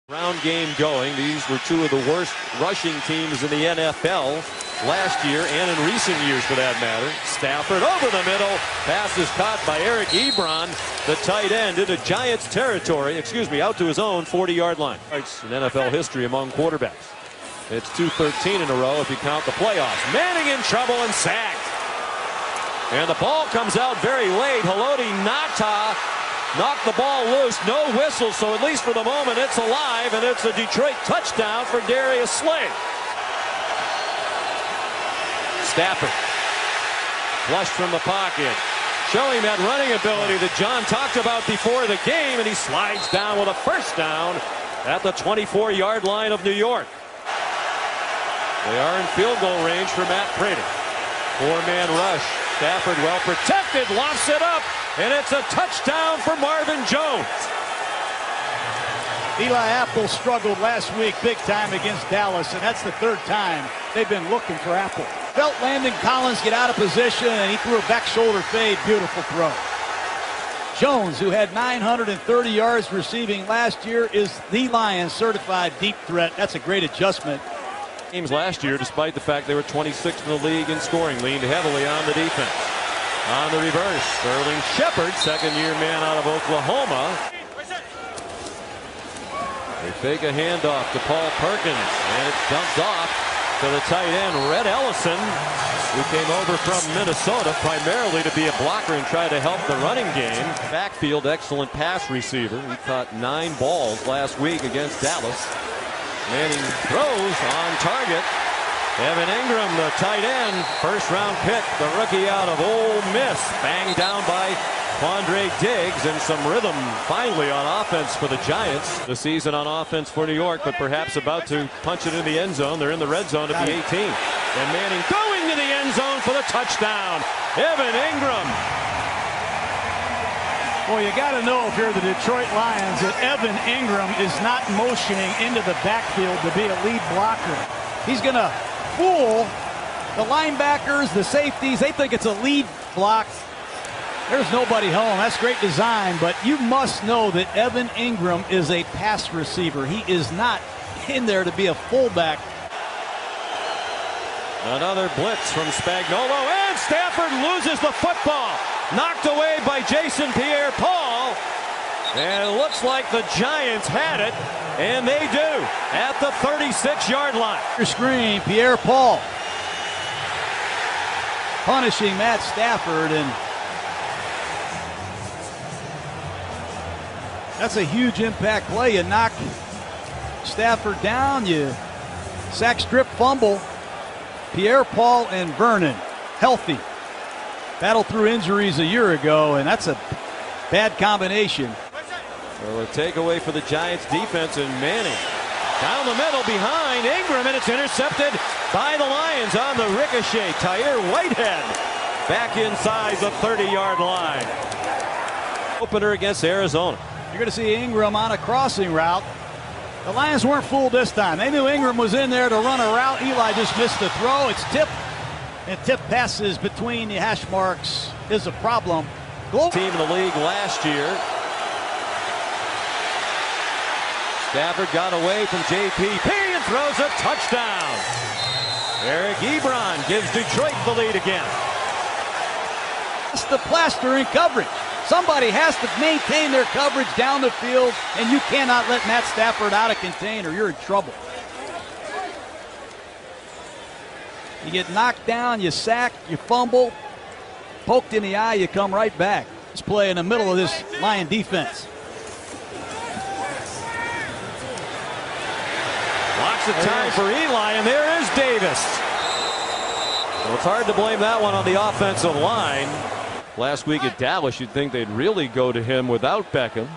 Round game going. These were two of the worst rushing teams in the NFL last year and in recent years for that matter. Stafford over the middle. Pass is caught by Eric Ebron, the tight end, into Giants territory. Out to his own 40-yard line. It's in NFL history among quarterbacks. It's 213 in a row if you count the playoffs. Manning in trouble and sacked. And the ball comes out very late. Haloti Ngata knocked the ball loose. No whistle, so at least for the moment it's alive, and it's a Detroit touchdown for Darius Slay. Stafford flushed from the pocket, showing that running ability that John talked about before the game, and he slides down with a first down at the 24-yard line of New York. They are in field goal range for Matt Prater. Four-man rush. Stafford well protected, lofts it up, and it's a touchdown for Marvin Jones. Eli Apple struggled last week big time against Dallas, and that's the third time they've been looking for Apple. Felt Landon Collins get out of position, and he threw a back shoulder fade. Beautiful throw. Jones, who had 930 yards receiving last year, is the Lions certified deep threat. That's a great adjustment. Games last year, despite the fact they were 26th in the league in scoring, leaned heavily on the defense. On the reverse, Sterling Shepard, second-year man out of Oklahoma. They fake a handoff to Paul Perkins, and it's dumped off to the tight end, Red Ellison, who came over from Minnesota primarily to be a blocker and try to help the running game. Backfield, excellent pass receiver. He caught 9 balls last week against Dallas. Manning throws on target. Evan Ingram, the tight end, first-round pick, the rookie out of Ole Miss, banged down by Quandre Diggs, and some rhythm finally on offense for the Giants. The season on offense for New York, but perhaps about to punch it in the end zone. They're in the red zone at the 18. And Manning going to the end zone for the touchdown. Evan Ingram. Well, you got to know if you're the Detroit Lions that Evan Ingram is not motioning into the backfield to be a lead blocker. He's going to fool the linebackers, the safeties. They think it's a lead block. There's nobody home. That's great design, but you must know that Evan Ingram is a pass receiver. He is not in there to be a fullback. Another blitz from Spagnuolo, and Stafford loses the football. Knocked away by Jason Pierre-Paul. And it looks like the Giants had it, and they do, at the 36-yard line. Screen, Pierre-Paul punishing Matt Stafford, and that's a huge impact play. You knock Stafford down, you sack, strip, fumble. Pierre-Paul and Vernon, healthy. Battled through injuries a year ago, and that's a bad combination. Well, a takeaway for the Giants defense, and Manning down the middle behind Ingram, and it's intercepted by the Lions on the ricochet. Tyre Whitehead back inside the 30-yard line. Opener against Arizona. You're going to see Ingram on a crossing route. The Lions weren't fooled this time. They knew Ingram was in there to run a route. Eli just missed the throw. It's tipped, and tip passes between the hash marks is a problem. Team in the league last year. Stafford got away from JPP and throws a touchdown. Eric Ebron gives Detroit the lead again. That's the plaster in coverage. Somebody has to maintain their coverage down the field, and you cannot let Matt Stafford out of contain or you're in trouble. You get knocked down, you sack, you fumble, poked in the eye, you come right back. Let's play in the middle of this Lion defense. Lots of time for Eli, and there is Davis. Well, it's hard to blame that one on the offensive line. Last week at Dallas, you'd think they'd really go to him without Beckham.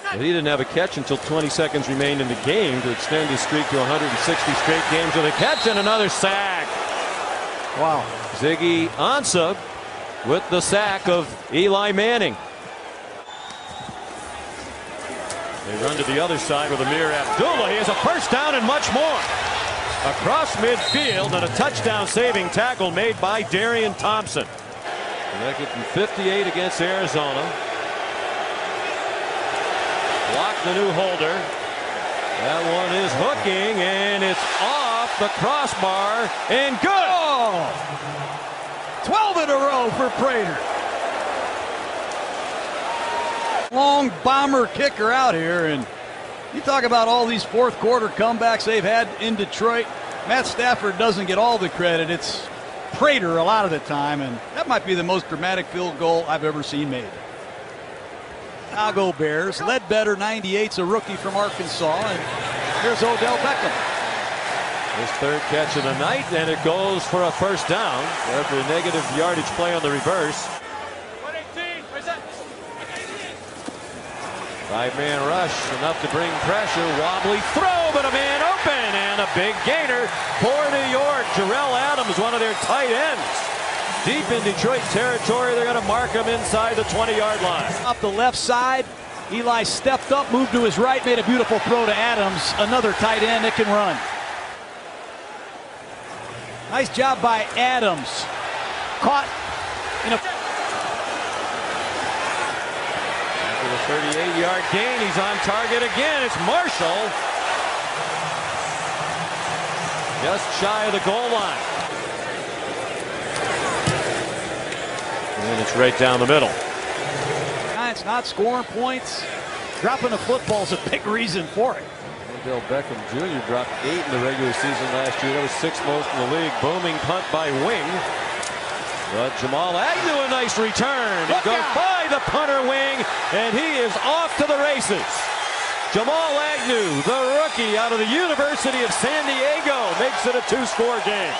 But he didn't have a catch until 20 seconds remained in the game to extend his streak to 160 straight games with a catch and another sack. Wow. Ziggy Ansah with the sack of Eli Manning. They run to the other side with Amir Abdullah. He has a first down and much more. Across midfield, and a touchdown-saving tackle made by Darian Thompson. Connected from 58 against Arizona. Block the new holder. That one is hooking, and it's off the crossbar, and good! Oh! 12 in a row for Prater. Long bomber kicker out here, and you talk about all these fourth quarter comebacks they've had in Detroit. Matt Stafford doesn't get all the credit. It's Prater a lot of the time, and that might be the most dramatic field goal I've ever seen made. Chicago Bears, Ledbetter, 98's a rookie from Arkansas, and here's Odell Beckham. His third catch of the night, and it goes for a first down after a negative yardage play on the reverse. 118, present. 5-man rush, enough to bring pressure. Wobbly throw, but a man open, and a big gainer for New York. Jarrell Adams, one of their tight ends. Deep in Detroit territory, they're going to mark him inside the 20-yard line. Up the left side, Eli stepped up, moved to his right, made a beautiful throw to Adams, another tight end that can run. Nice job by Adams. Caught in a... After the 38-yard gain, he's on target again. It's Marshall. Just shy of the goal line. And it's right down the middle. Giants not scoring points. Dropping the football is a big reason for it. Odell Beckham Jr. dropped 8 in the regular season last year. That was 6th most in the league. Booming punt by Wing. But Jamal Agnew, a nice return. It goes by the punter Wing, and he is off to the races. Jamal Agnew, the rookie out of the University of San Diego, makes it a 2-score game.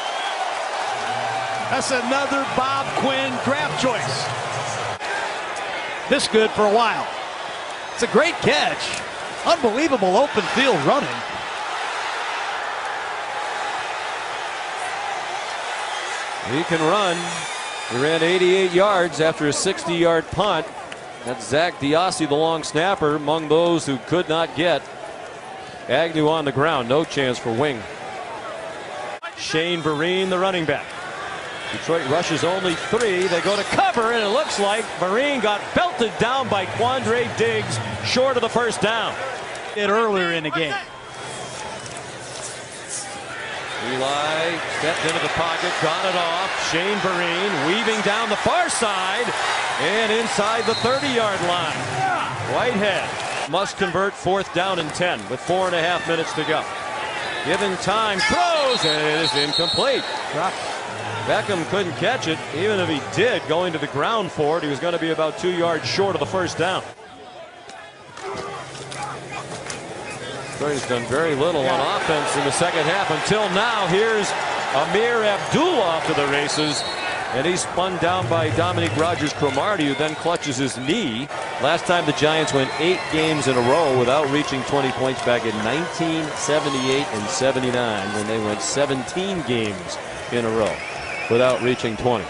That's another Bob Quinn draft choice. This good for a while. It's a great catch. Unbelievable open field running. He can run. He ran 88 yards after a 60-yard punt. That's Zach Diassi, the long snapper, among those who could not get Agnew on the ground. No chance for Wing. Shane Vereen, the running back. Detroit rushes only 3. They go to cover, and it looks like Vereen got belted down by Quandre Diggs short of the first down. Earlier in the game. Eli stepped into the pocket, got it off. Shane Vereen weaving down the far side and inside the 30-yard line. Whitehead must convert 4th down and 10 with 4.5 minutes to go. Given time, throws, and it is incomplete. Beckham couldn't catch it. Even if he did, going to the ground for it, he was going to be about 2 yards short of the first down. Detroit has done very little on offense in the second half until now. Here's Amir Abdullah to the races, and he's spun down by Dominique Rodgers-Cromartie, who then clutches his knee. Last time the Giants went 8 games in a row without reaching 20 points back in 1978 and 79, when they went 17 games in a row without reaching 20.